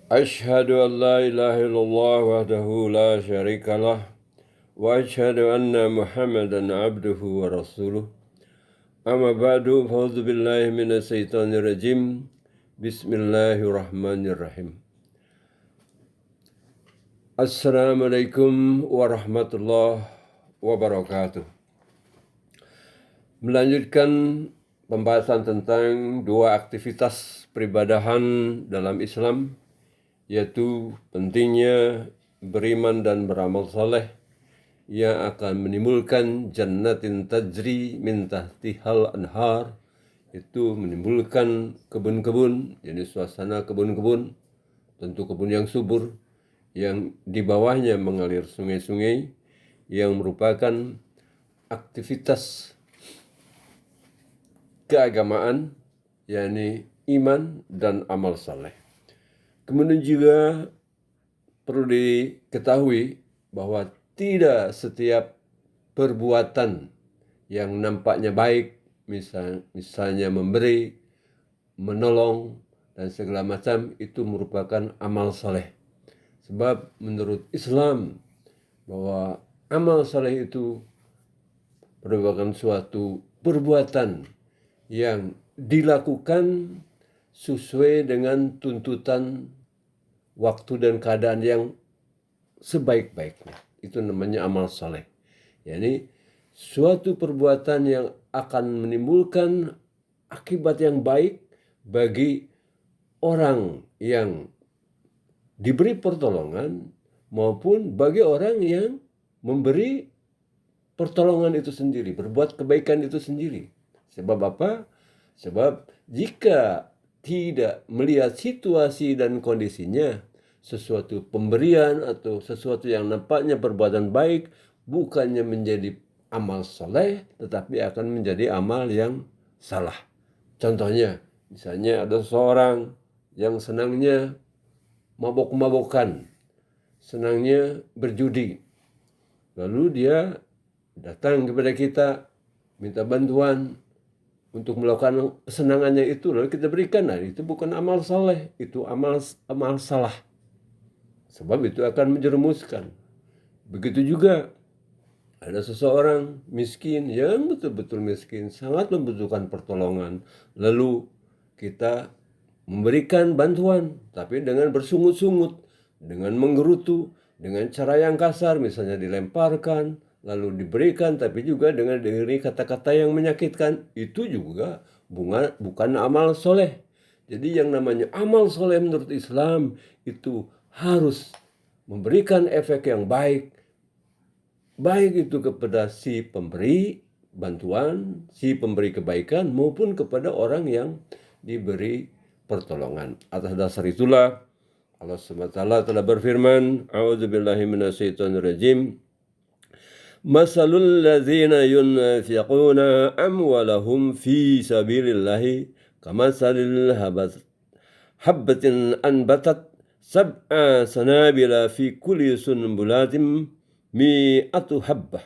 أشهد أن لا إله إلا الله وحده لا شريك له وأشهد أن محمدا عبده ورسوله أما بعد فأعوذ بالله من الشيطان الرجيم بسم الله الرحمن الرحيم. Assalamualaikum warahmatullahi wabarakatuh. Melanjutkan pembahasan tentang dua aktivitas peribadahan dalam Islam, yaitu pentingnya beriman dan beramal saleh yang akan menimbulkan jannatin tajri min tahtihal anhar, itu menimbulkan kebun-kebun, jadi suasana kebun-kebun, tentu kebun yang subur, yang di bawahnya mengalir sungai-sungai, yang merupakan aktivitas keagamaan, yakni iman dan amal saleh. Kemudian juga perlu diketahui bahwa tidak setiap perbuatan yang nampaknya baik, misalnya memberi, menolong, dan segala macam, itu merupakan amal saleh. Sebab menurut Islam bahwa amal saleh itu merupakan suatu perbuatan yang dilakukan sesuai dengan tuntutan waktu dan keadaan yang sebaik-baiknya. Itu namanya amal saleh. Yani suatu perbuatan yang akan menimbulkan akibat yang baik bagi orang yang diberi pertolongan maupun bagi orang yang memberi pertolongan itu sendiri, berbuat kebaikan itu sendiri. Sebab apa? Sebab jika tidak melihat situasi dan kondisinya, sesuatu pemberian atau sesuatu yang nampaknya perbuatan baik bukannya menjadi amal soleh, tetapi akan menjadi amal yang salah. Contohnya, misalnya ada seorang yang senangnya mabok-mabokan, senangnya berjudi. Lalu dia datang kepada kita, minta bantuan untuk melakukan kesenangannya itu, lalu kita berikan. Nah, itu bukan amal saleh, itu amal salah. Sebab itu akan menjerumuskan. Begitu juga ada seseorang miskin yang betul-betul miskin, sangat membutuhkan pertolongan. Lalu kita memberikan bantuan, tapi dengan bersungut-sungut, dengan menggerutu, dengan cara yang kasar, misalnya dilemparkan, lalu diberikan, tapi juga dengan diberi kata-kata yang menyakitkan. Itu juga bukan amal soleh. Jadi yang namanya amal soleh menurut Islam itu harus memberikan efek yang baik itu kepada si pemberi bantuan, si pemberi kebaikan, maupun kepada orang yang diberi pertolongan. Atas dasar itulah Allah SWT telah berfirman, A'udzubillahi minasyaitonirrajim, Masalul ladzina yunfiquna amwalahum fi sabilillahi kamasalil habbatin anbatat sab'a sanabila fi kulli sunbulatin mi'atu habbah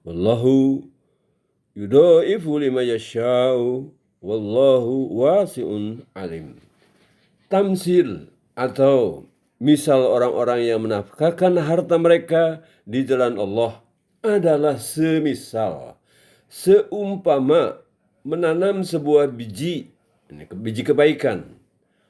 wallahu yudha'ifu liman yasha'u wallahu wasi'un alim. Tamsil atau misal orang-orang yang menafkahkan harta mereka di jalan Allah adalah seumpama menanam sebuah biji kebaikan.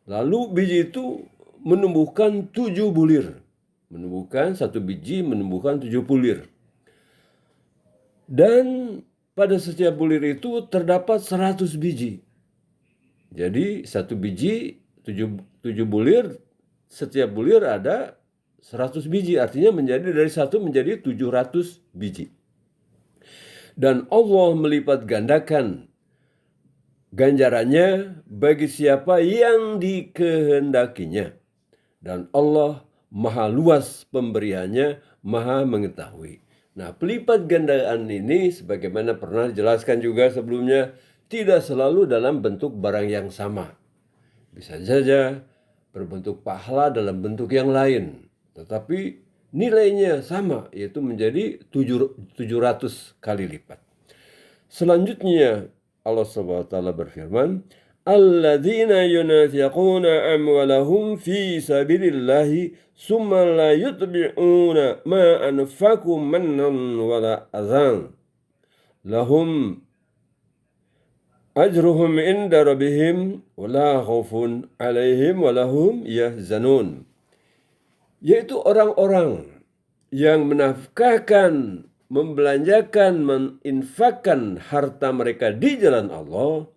Lalu biji itu menumbuhkan 7 bulir. Satu biji menumbuhkan 7 bulir. Dan pada setiap bulir itu terdapat 100 biji. Jadi satu biji 7 bulir, setiap bulir ada 100 biji. Artinya dari 1 menjadi 700 biji. Dan Allah melipat gandakan ganjarannya bagi siapa yang dikehendakinya. Dan Allah maha luas pemberiannya, maha mengetahui. Nah, pelipat gandaan ini sebagaimana pernah dijelaskan juga sebelumnya, tidak selalu dalam bentuk barang yang sama. Bisa saja berbentuk pahala dalam bentuk yang lain, tetapi nilainya sama, yaitu menjadi 700 kali lipat. Selanjutnya Allah SWT berfirman, alladzina yunfiquna amwalahum fi sabilillahi summa la yutbi'una ma anfaqu mannan wala adhan lahum ajruhum inda rabbihim wala khaufun alaihim walahum yahzanun. Yaitu orang-orang yang menafkahkan, membelanjakan, menginfakkan harta mereka di jalan Allah,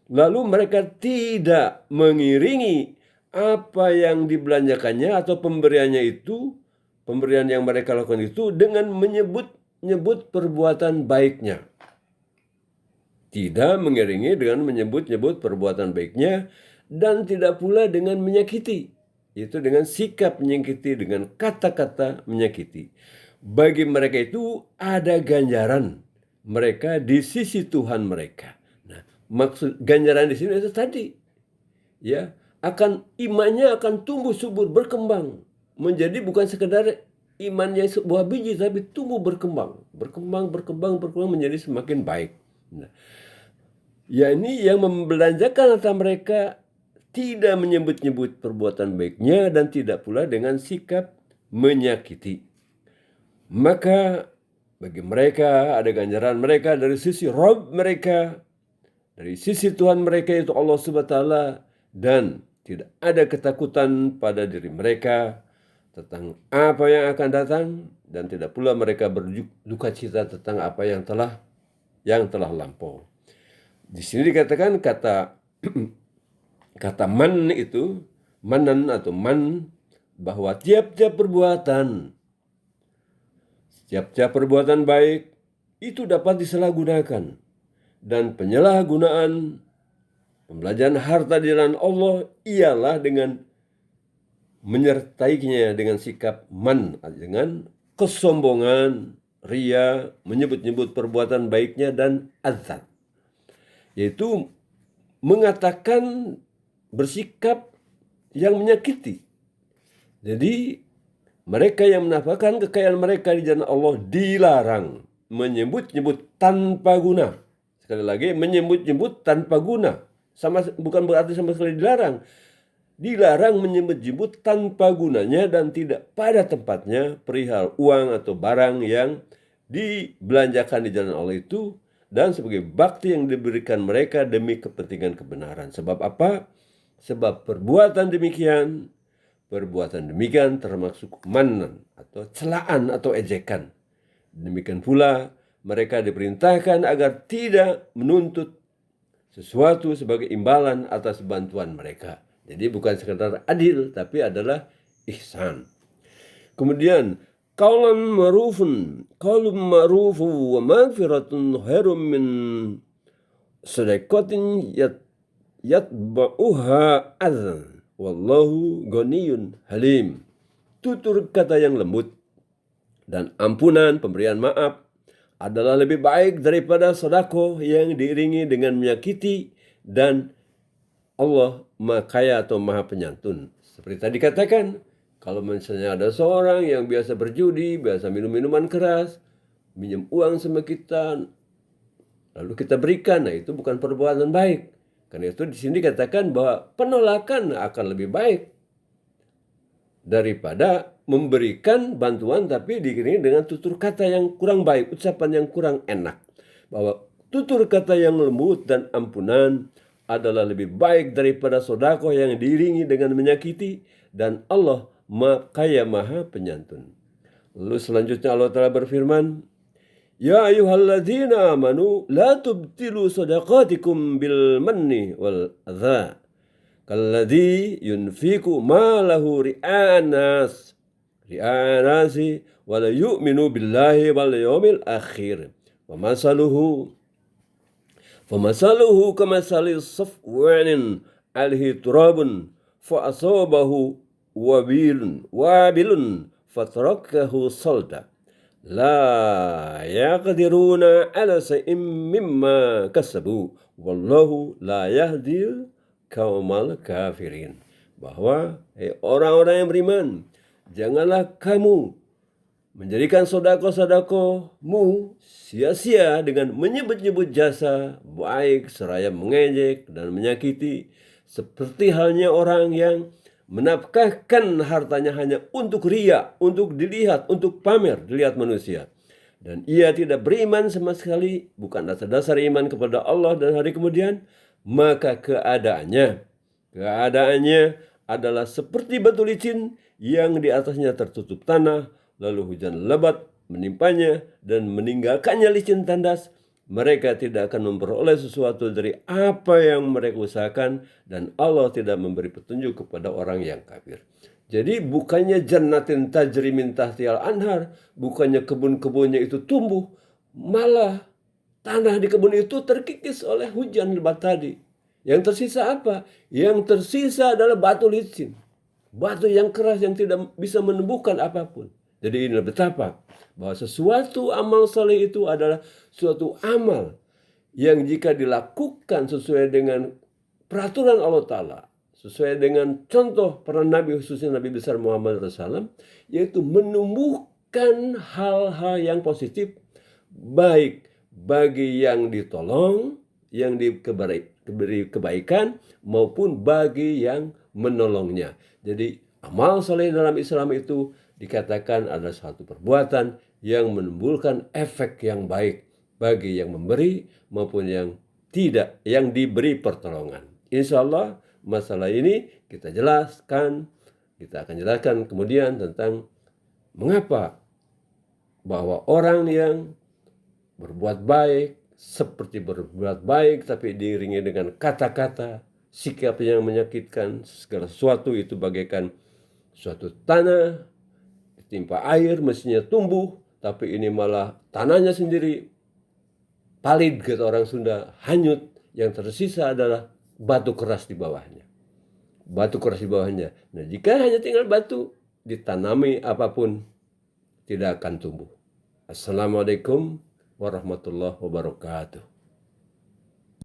lalu mereka tidak mengiringi apa yang dibelanjakannya atau pemberiannya itu, pemberian yang mereka lakukan itu dengan menyebut perbuatan baiknya. Tidak mengiringi dengan menyebut-nyebut perbuatan baiknya, dan tidak pula dengan menyakiti. Itu dengan sikap menyakiti, dengan kata-kata menyakiti. Bagi mereka itu ada ganjaran mereka di sisi Tuhan mereka. Nah, maksud ganjaran di sini itu tadi, ya, imannya akan tumbuh subur, berkembang menjadi bukan sekedar imannya sebuah biji, tapi tumbuh berkembang menjadi semakin baik. Nah, ya, ini yang membelanjakan harta mereka tidak menyebut-nyebut perbuatan baiknya dan tidak pula dengan sikap menyakiti. Maka bagi mereka ada ganjaran mereka dari sisi Rabb mereka, dari sisi Tuhan mereka yaitu Allah SWT, dan tidak ada ketakutan pada diri mereka tentang apa yang akan datang, dan tidak pula mereka berduka cita tentang apa yang telah lampau. Di sini dikatakan kata man itu, manan atau man, bahwa tiap-tiap perbuatan baik itu dapat disalahgunakan, dan penyalahgunaan pembelanjaan harta di jalan Allah ialah dengan menyertainya dengan sikap man, dengan kesombongan, ria, menyebut-nyebut perbuatan baiknya, dan azan, yaitu mengatakan, bersikap yang menyakiti. Jadi mereka yang menafkahkan kekayaan mereka di jalan Allah dilarang menyebut-nyebut tanpa guna. Sekali lagi, menyebut-nyebut tanpa guna. Bukan berarti sama sekali dilarang. Dilarang menyebut-nyebut tanpa gunanya dan tidak pada tempatnya perihal uang atau barang yang dibelanjakan di jalan Allah itu, dan sebagai bakti yang diberikan mereka demi kepentingan kebenaran. Sebab apa? Sebab perbuatan demikian termasuk manan atau celaan atau ejekan. Demikian pula mereka diperintahkan agar tidak menuntut sesuatu sebagai imbalan atas bantuan mereka. Jadi bukan sekadar adil, tapi adalah ihsan. Kemudian qaulun ma'rufun wa maghfiratun khairum min sadaqatin yatba'uha adzan wallahu ghaniyun halim. Tutur kata yang lembut dan ampunan, pemberian maaf adalah lebih baik daripada sedekah yang diiringi dengan menyakiti, dan Allah Maha Kaya atau Maha Penyantun. Seperti tadi katakan, kalau misalnya ada seorang yang biasa berjudi, biasa minum minuman keras, minjem uang sama kita, lalu kita berikan, nah itu bukan perbuatan baik. Karena itu di sini dikatakan bahwa penolakan akan lebih baik daripada memberikan bantuan tapi diiringi dengan tutur kata yang kurang baik, ucapan yang kurang enak. Bahwa tutur kata yang lembut dan ampunan adalah lebih baik daripada sedekah yang diiringi dengan menyakiti, dan Allah Maha Kaya Maha Penyantun. Lalu selanjutnya Allah Ta'ala berfirman, Ya ayyuhalladzina amanu la tubtilu sadaqatikum bil manni wal adha kalladzi yunfiqu malahu ri'an nasi wa la yu'minu billahi wal yawmil akhir wa masaluhu kamathali safwanin alaihi turabun fa asabahu wabilun fatarakahu salda la yaqdiruna ala shay'in mimma kasabu wallahu la yahdil qaumal kafirin. Bahwa orang-orang yang beriman, janganlah kamu menjadikan sodako-sodakomu sia-sia dengan menyebut-nyebut jasa baik seraya mengejek dan menyakiti, seperti halnya orang yang menafkahkan hartanya hanya untuk ria, untuk dilihat, untuk pamer, dilihat manusia. Dan ia tidak beriman sama sekali, bukan dasar-dasar iman kepada Allah dan hari kemudian, maka keadaannya adalah seperti batu licin yang di atasnya tertutup tanah, lalu hujan lebat menimpanya dan meninggalkannya licin tandas. Mereka tidak akan memperoleh sesuatu dari apa yang mereka usahakan, dan Allah tidak memberi petunjuk kepada orang yang kafir. Jadi bukannya jannatin tajri min tahtihal anhar, bukannya kebun-kebunnya itu tumbuh, malah tanah di kebun itu terkikis oleh hujan lebat tadi. Yang tersisa apa? Yang tersisa adalah batu licin. Batu yang keras yang tidak bisa menumbuhkan apapun. Jadi ini betapa bahwa sesuatu amal soleh itu adalah suatu amal yang jika dilakukan sesuai dengan peraturan Allah Ta'ala, sesuai dengan contoh para nabi, khususnya Nabi besar Muhammad SAW, yaitu menumbuhkan hal-hal yang positif, baik bagi yang ditolong, yang diberi kebaikan, maupun bagi yang menolongnya. Jadi amal soleh dalam Islam itu dikatakan adalah satu perbuatan yang menimbulkan efek yang baik bagi yang memberi maupun yang tidak, yang diberi pertolongan. Insya Allah masalah ini kita akan jelaskan kemudian tentang mengapa bahwa orang yang berbuat baik seperti berbuat baik tapi diiringi dengan kata-kata, sikap yang menyakitkan, segala sesuatu itu bagaikan suatu tanah ditimpa air mestinya tumbuh, tapi ini malah tanahnya sendiri palid, kata orang Sunda, hanyut. Yang tersisa adalah batu keras di bawahnya. Batu keras di bawahnya. Nah, jika hanya tinggal batu, ditanami apapun tidak akan tumbuh. Assalamualaikum warahmatullahi wabarakatuh.